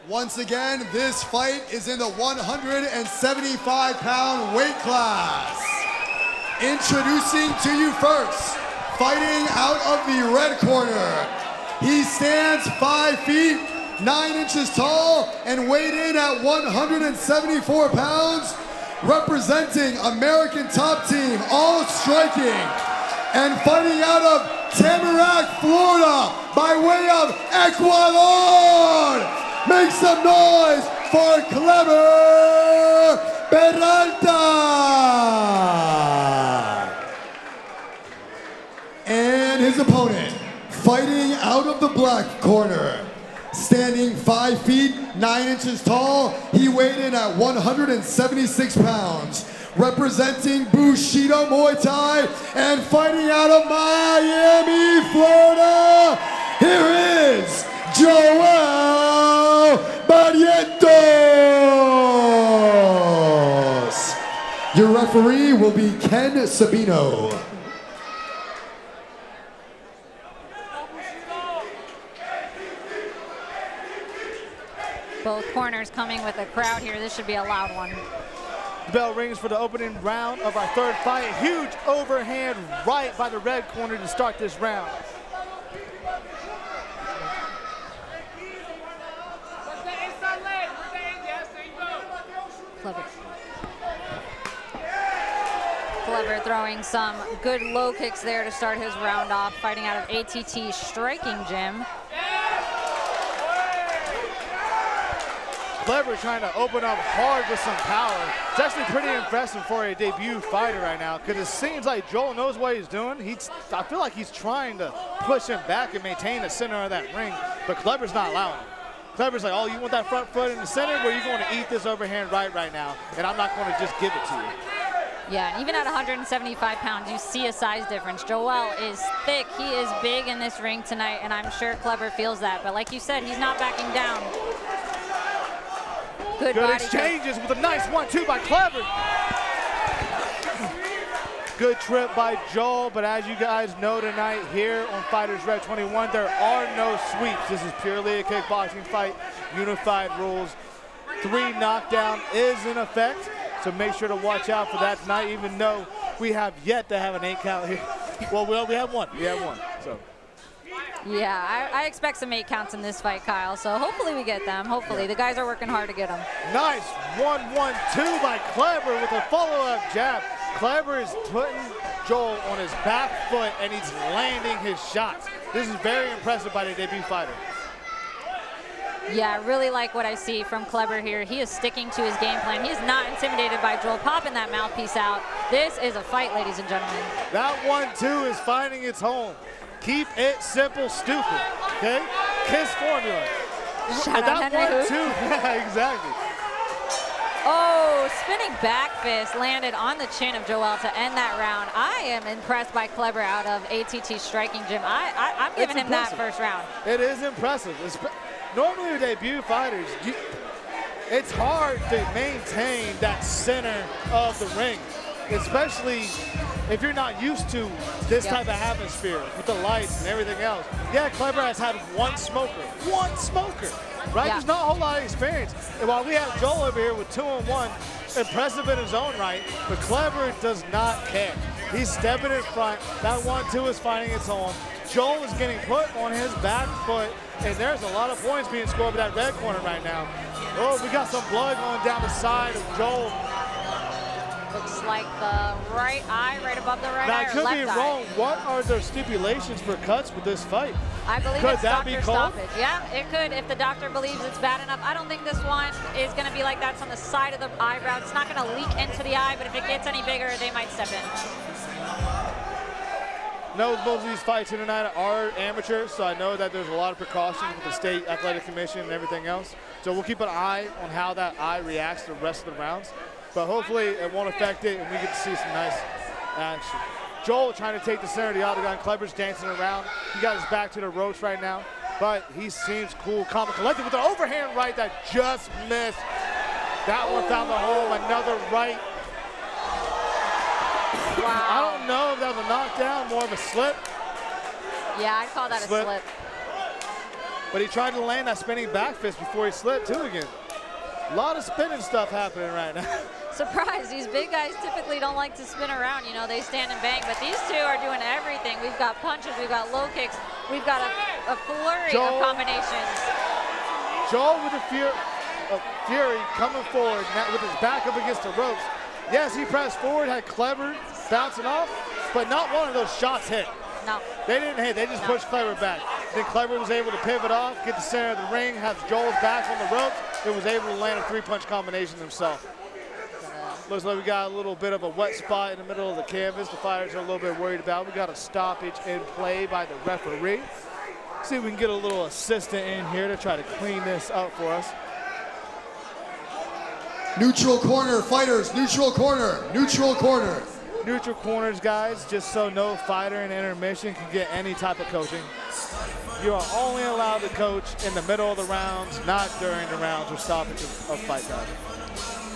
Once again, this fight is in the 175-pound weight class. Introducing to you first, fighting out of the red corner. He stands 5 feet, 9 inches tall, and weighed in at 174 pounds, representing American Top Team, all striking, and fighting out of Tamarack, Florida, by way of Ecuador. Make some noise for Kleber Peralta. And his opponent, fighting out of the black corner, standing 5 feet, 9 inches tall, he weighed in at 176 pounds, representing Bushido Muay Thai, and fighting out of Miami, Florida, here is Joel Barrientos. Your referee will be Ken Sabino. Both corners coming with a crowd here. This should be a loud one. The bell rings for the opening round of our third fight. Huge overhand right by the red corner to start this round. Kleber throwing some good low kicks there to start his round off, fighting out of ATT Striking Gym. Kleber trying to open up hard with some power. It's actually pretty impressive for a debut fighter right now, because it seems like Joel knows what he's doing. I feel like he's trying to push him back and maintain the center of that ring, but Kleber's not allowing it. Kleber's like, oh, you want that front foot in the center? Well, you're going to eat this overhand right now, and I'm not going to just give it to you. Yeah, even at 175 pounds, you see a size difference. Joel is thick. He is big in this ring tonight, and I'm sure Kleber feels that. But like you said, he's not backing down. Good exchanges with a nice 1-2 by Kleber. Good trip by Joel, but as you guys know tonight here on FightersRep 21, there are no sweeps. This is purely a kickboxing fight, unified rules. 3 knockdown is in effect, so make sure to watch out for that tonight, even though we have yet to have an 8 count here. Well, we have one. We have one. So. Yeah, I expect some 8 counts in this fight, Kyle, so hopefully we get them. Hopefully. The guys are working hard to get them. Nice 1-1-2 by Kleber with a follow-up jab. Kleber is putting Joel on his back foot, and he's landing his shots. This is very impressive by the debut fighter. Yeah, I really like what I see from Kleber here. He is sticking to his game plan. He is not intimidated by Joel popping that mouthpiece out. This is a fight, ladies and gentlemen. That 1-2 is finding its home. Keep it simple, stupid, okay? KISS formula. Shout out Henry Hoof. Yeah, exactly. Oh, spinning back fist landed on the chin of Joel to end that round. I am impressed by Kleber out of ATT Striking Gym. I'm giving him that first round. It is impressive. Normally with debut fighters, it's hard to maintain that center of the ring, especially if you're not used to this type of atmosphere with the lights and everything else. Yeah, Kleber has had one smoker, right? Yeah. There's not a whole lot of experience. And while we have Joel over here with 2-1, impressive in his own right, but Kleber does not care. He's stepping in front. That 1-2 is finding its home. Joel is getting put on his back foot, and there's a lot of points being scored by that red corner right now. Oh, we got some blood going down the side of Joel. Looks like the right eye, right above the right eye. Now, I could be wrong. What are the stipulations for cuts with this fight? I believe it's doctor stoppage. Yeah, it could if the doctor believes it's bad enough. I don't think this one is going to be like that. It's on the side of the eyebrow. It's not going to leak into the eye, but if it gets any bigger, they might step in. No, most of these fights here tonight are amateur, so I know that there's a lot of precautions with the State Athletic Commission and everything else. So we'll keep an eye on how that eye reacts to the rest of the rounds. But hopefully it won't affect it, and we get to see some nice action. Joel trying to take the center of the octagon. Kleber's dancing around. He got his back to the ropes right now, but he seems cool, calm, and collected with an overhand right that just missed. That one found the hole. Another right. Wow. I don't know if that was a knockdown, more of a slip. Yeah, I'd call that a slip. but he tried to land that spinning back fist before he slipped too again. A lot of spinning stuff happening right now. Surprise, these big guys typically don't like to spin around. You know, they stand and bang, but these two are doing everything. We've got punches, we've got low kicks, we've got a flurry of combinations. Joel with a fury coming forward with his back up against the ropes. Yes, he pressed forward, had Kleber bouncing off, but not one of those shots hit. No. They didn't hit, they just pushed Kleber back. Then Kleber was able to pivot off, get the center of the ring, has Joel's back on the ropes, and was able to land a 3-punch combination himself. Looks like we got a little bit of a wet spot in the middle of the canvas. The fighters are a little bit worried about. We got a stoppage in play by the referee. See if we can get a little assistant in here to try to clean this up for us. Neutral corner, fighters, neutral corner, neutral corner. Neutral corners, guys, just so no fighter in intermission can get any type of coaching. You are only allowed to coach in the middle of the rounds, not during the rounds or stoppage of fight time.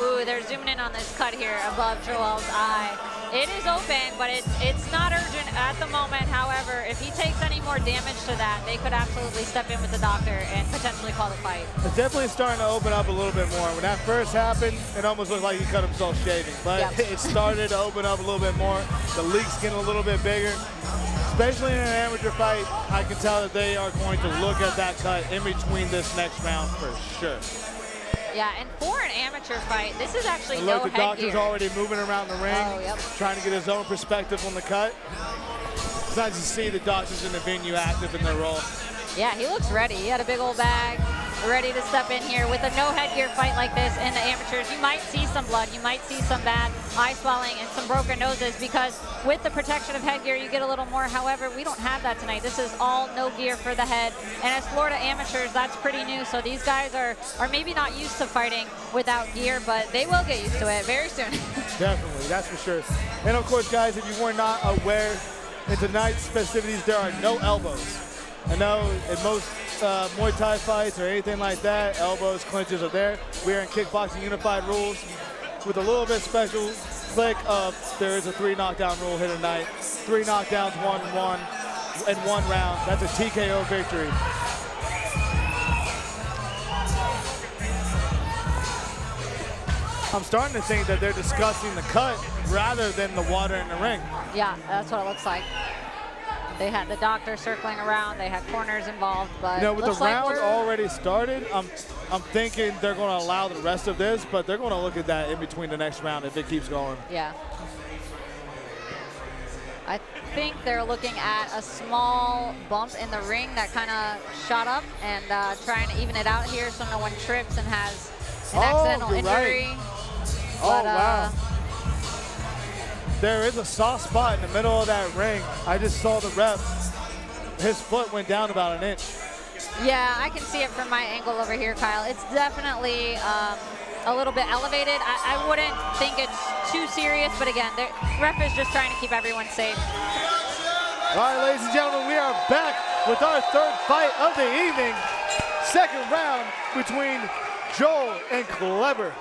Ooh, they're zooming in on this cut here above Joel's eye. It is open, but it's not urgent at the moment. However, if he takes any more damage to that, they could absolutely step in with the doctor and potentially call the fight. It's definitely starting to open up a little bit more. When that first happened, it almost looked like he cut himself shaving, but it started to open up a little bit more. The leak's getting a little bit bigger. Especially in an amateur fight, I can tell that they are going to look at that cut in between this next round for sure. Yeah, and for an amateur fight, this is actually and no look, the doctor's already moving around the ring, trying to get his own perspective on the cut. It's nice to see the doctors in the venue active in their role. Yeah, he looks ready. He had a big old bag, ready to step in here. With a no headgear fight like this in the amateurs, you might see some blood, you might see some bad eye swelling and some broken noses, because with the protection of headgear, you get a little more. However, we don't have that tonight. This is all no gear for the head. And as Florida amateurs, that's pretty new. So these guys are maybe not used to fighting without gear, but they will get used to it very soon. Definitely, that's for sure. And of course, guys, if you were not aware, in tonight's festivities, there are no elbows. I know in most Muay Thai fights or anything like that, elbows, clinches are there. We are in kickboxing unified rules with a little bit special click of there is a 3 knockdown rule here tonight. 3 knockdowns, 1-1 in 1 round. That's a TKO victory. I'm starting to think that they're discussing the cut rather than the water in the ring. Yeah, that's what it looks like. They had the doctor circling around. They had corners involved, but you know, with the round already started, I'm thinking they're going to allow the rest of this, but they're going to look at that in between the next round if it keeps going. Yeah. I think they're looking at a small bump in the ring that kind of shot up and trying to even it out here so no one trips and has an accidental injury. Right. But, wow. There is a soft spot in the middle of that ring. I just saw the ref. His foot went down about 1 inch. Yeah, I can see it from my angle over here, Kyle. It's definitely a little bit elevated. I wouldn't think it's too serious, but again, the ref is just trying to keep everyone safe. All right, ladies and gentlemen, we are back with our 3rd fight of the evening. 2nd round between Joel and Kleber.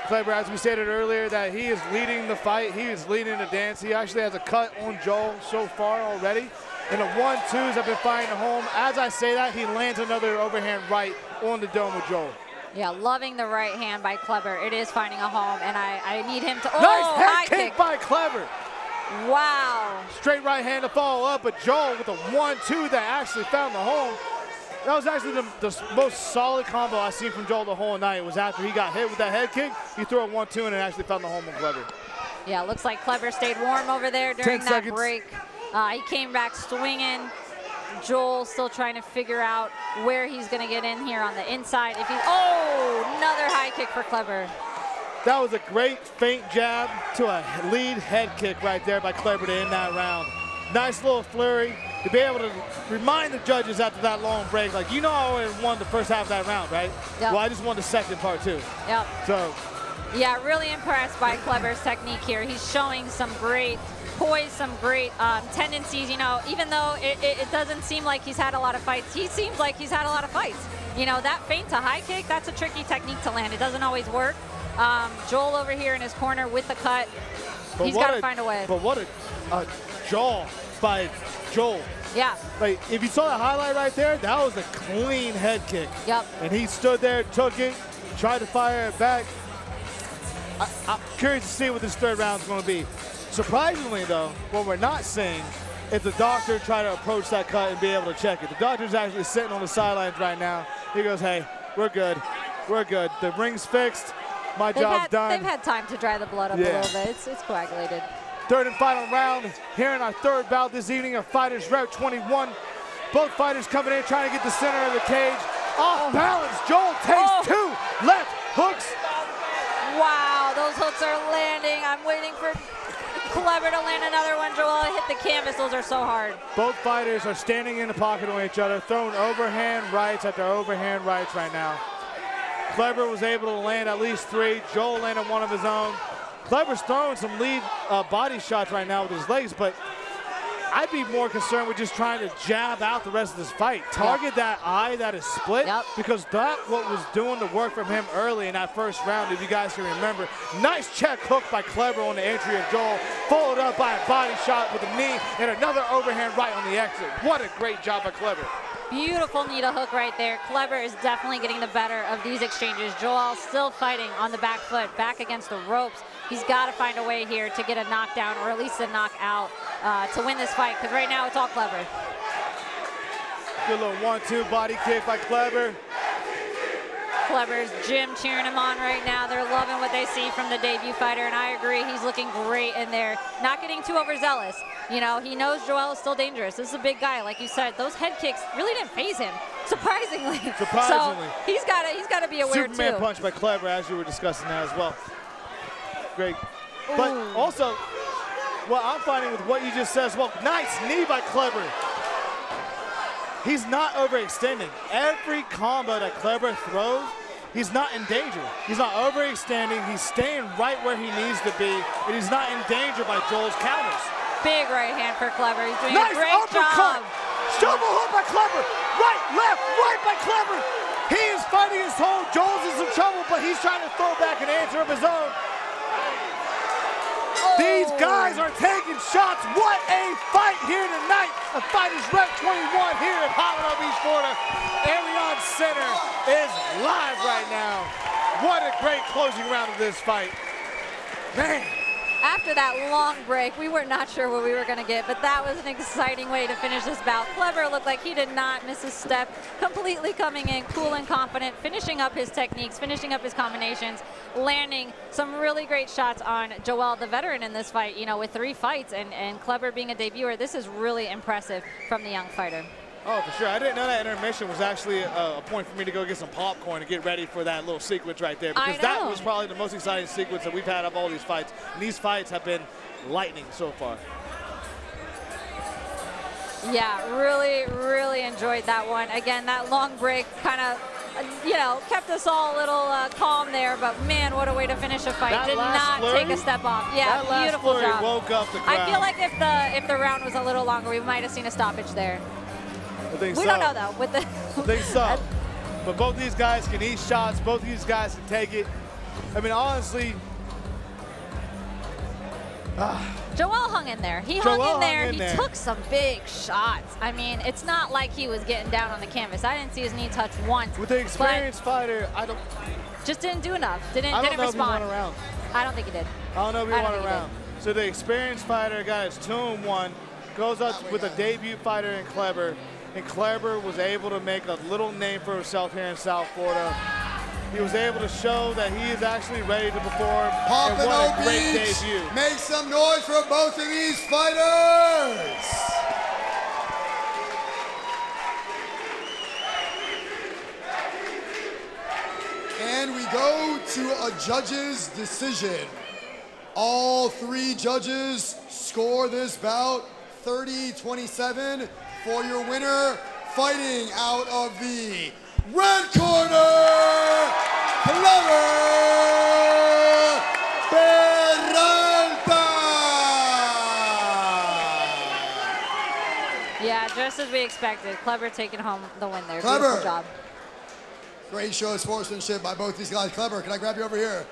Kleber, as we stated earlier, that he is leading the fight. He is leading the dance. He actually has a cut on Joel so far already. And the 1-2s have been finding home. As I say that, he lands another overhand right on the dome of Joel. Yeah, loving the right hand by Kleber. It is finding a home, and I need him to. Nice head high kick by Kleber. Wow. Straight right hand to follow up, but Joel with a 1-2 that actually found the home. That was actually the most solid combo I've seen from Joel the whole night. It was after he got hit with that head kick, he threw a 1-2 and it actually found the home on Kleber. Yeah, looks like Kleber stayed warm over there during that break. He came back swinging. Joel still trying to figure out where he's going to get in here on the inside. Another high kick for Kleber. That was a great feint jab to a lead head kick right there by Kleber to end that round. Nice little flurry to be able to remind the judges after that long break, like, you know, I already won the first half of that round, right? Yep. Well, I just won the second part too. Yep. So. Yeah, really impressed by Kleber's technique here. He's showing some great poise, some great tendencies. You know, even though it doesn't seem like he's had a lot of fights, he seems like he's had a lot of fights. You know, that feint to high kick, that's a tricky technique to land. It doesn't always work. Joel over here in his corner with the cut. He's got to find a way. But what a jaw by Joel. Yeah. Like, if you saw the highlight right there, that was a clean head kick. Yep. And he stood there, took it, tried to fire it back. I'm curious to see what this third round is going to be. Surprisingly, though, what we're not seeing is the doctor try to approach that cut and be able to check it. The doctor's actually sitting on the sidelines right now. He goes, hey, we're good. We're good. The ring's fixed. My job's done. They've had time to dry the blood up a little bit. It's coagulated. Third and final round here in our third bout this evening of Fighters Rep 21. Both fighters coming in trying to get the center of the cage. Off balance, Joel takes 2 left hooks. Wow, those hooks are landing. I'm waiting for Kleber to land another one. Joel hit the canvas. Those are so hard. Both fighters are standing in the pocket on each other, throwing overhand rights after overhand rights right now. Kleber was able to land at least 3. Joel landed one of his own. Kleber's throwing some lead body shots right now with his legs, but I'd be more concerned with just trying to jab out the rest of this fight. Target that eye that is split, because that what was doing the work from him early in that first round, if you guys can remember. Nice check hook by Kleber on the entry of Joel, followed up by a body shot with a knee and another overhand right on the exit. What a great job by Kleber. Beautiful needle hook right there. Kleber is definitely getting the better of these exchanges. Joel still fighting on the back foot, back against the ropes. He's got to find a way here to get a knockdown or at least a knockout to win this fight, because right now it's all Kleber. Good little 1-2 body kick by Kleber. Kleber's gym cheering him on right now. They're loving what they see from the debut fighter, and I agree, he's looking great in there. Not getting too overzealous. You know, he knows Joel is still dangerous. This is a big guy, like you said. Those head kicks really didn't faze him, surprisingly. Surprisingly. So he's got to be aware Superman too. punch by Kleber, as you were discussing that as well. Great. But also, what I'm finding with what you just said as well, nice knee by Kleber. He's not overextending. Every combo that Kleber throws, he's not in danger. He's not overextending. He's staying right where he needs to be, and he's not in danger by Joel's counters. Big right hand for Kleber. He's doing nice a great uppercut. job. Shovel hook by Kleber. Right, left, right by Kleber. He is fighting his home. Joel's in some trouble, but he's trying to throw back an answer of his own. These guys are taking shots. What a fight here tonight. A Fighters Rep 21 here at Holland Beach, Florida. Arion Center is live right now. What a great closing round of this fight. Man. After that long break, we were not sure what we were going to get, but that was an exciting way to finish this bout. Kleber looked like he did not miss a step, completely coming in cool and confident, finishing up his techniques, finishing up his combinations, landing some really great shots on Joel, the veteran in this fight, you know, with 3 fights, and Kleber being a debuter. This is really impressive from the young fighter. Oh, for sure. I didn't know that intermission was actually a point for me to go get some popcorn and get ready for that little sequence right there, because that was probably the most exciting sequence that we've had of all these fights. And these fights have been lightning so far. Yeah, really, really enjoyed that one. Again, that long break kind of, you know, kept us all a little calm there, but man, what a way to finish a fight. Did not take a step off. Yeah, beautiful job. Woke up the crowd. I feel like if the round was a little longer, we might have seen a stoppage there. We don't know though. With the I think so. But both these guys can eat shots. Both these guys can take it. I mean, honestly. Joel hung in there. He hung in there. He took some big shots. I mean, it's not like he was getting down on the canvas. I didn't see his knee touch once. With the experienced fighter, just didn't do enough. Didn't respond. If he won a round. I don't think he did. I don't know if he won a round. So the experienced fighter got his 2-1, goes up with a debut fighter in Kleber. And Kleber was able to make a little name for himself here in South Florida. He was able to show that he is actually ready to perform. Pompano and what a great debut. Make some noise for both of these fighters. And we go to a judge's decision. All 3 judges score this bout 30-27 for your winner, fighting out of the red corner, Kleber Peralta. Yeah, just as we expected. Kleber taking home the win there. Kleber. Beautiful job. Great show of sportsmanship by both these guys. Kleber, can I grab you over here?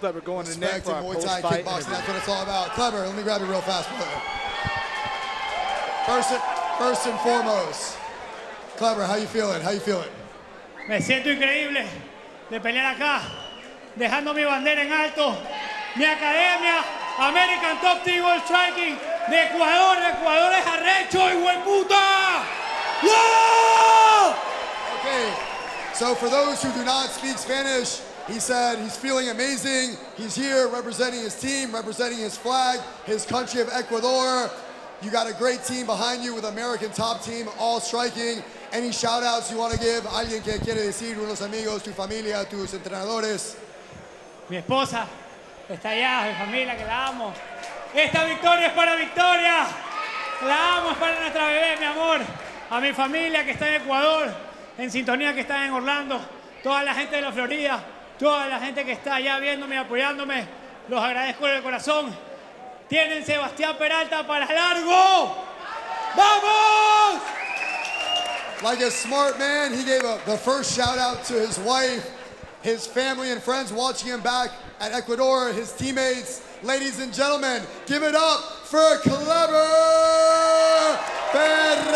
Kleber going to net Respect for in our Muay Thai post-fight kickboxing, interview. that's what it's all about. Kleber, let me grab you real fast, brother. First and foremost, Kleber, how you feeling? How you feeling? Me siento increíble de pelear acá, dejando mi bandera en alto, mi academia, American Top Team World Striking de Ecuador. Ecuador es arrecho, hijo de puta. ¡Yeah! Okay, so for those who do not speak Spanish, he said he's feeling amazing. He's here representing his team, representing his flag, his country of Ecuador. You got a great team behind you with American Top Team, all striking. Any shout outs you want to give? Alguien que quiere decir, unos amigos, tu familia, tus entrenadores. Mi esposa está allá, mi familia que la amo. Esta victoria es para Victoria. La amo, es para nuestra bebé, mi amor. A mi familia que está en Ecuador, en sintonía que está en Orlando. Toda la gente de la Florida, toda la gente que está allá viéndome, apoyándome. Los agradezco de corazón. Tienen Sebastián Peralta para largo. ¡Vamos! Like a smart man, he gave the first shout out to his wife, his family and friends watching him back at Ecuador, his teammates. Ladies and gentlemen, give it up for Kleber Peralta.